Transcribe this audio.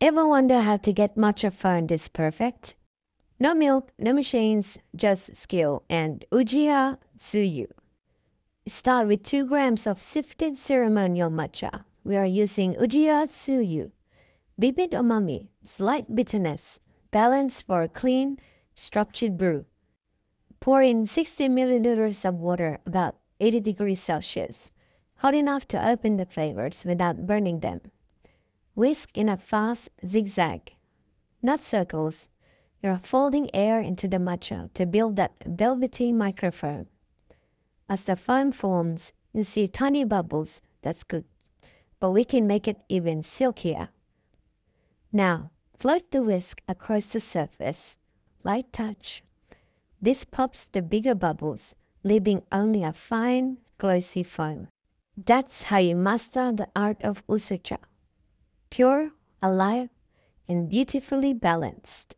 Ever wonder how to get matcha foam this perfect? No milk, no machines, just skill and Ujiha Tsuyu. Start with 2 grams of sifted ceremonial matcha. We are using Ujiha Tsuyu. Vivid umami, slight bitterness, balance for a clean, structured brew. Pour in 60 milliliters of water, about 80 degrees Celsius, hot enough to open the flavors without burning them. Whisk in a fast zigzag, not circles. You're folding air into the matcha to build that velvety microfoam. As the foam forms, you see tiny bubbles. That's good. But we can make it even silkier. Now, float the whisk across the surface. Light touch. This pops the bigger bubbles, leaving only a fine, glossy foam. That's how you master the art of usucha. Pure, alive, and beautifully balanced.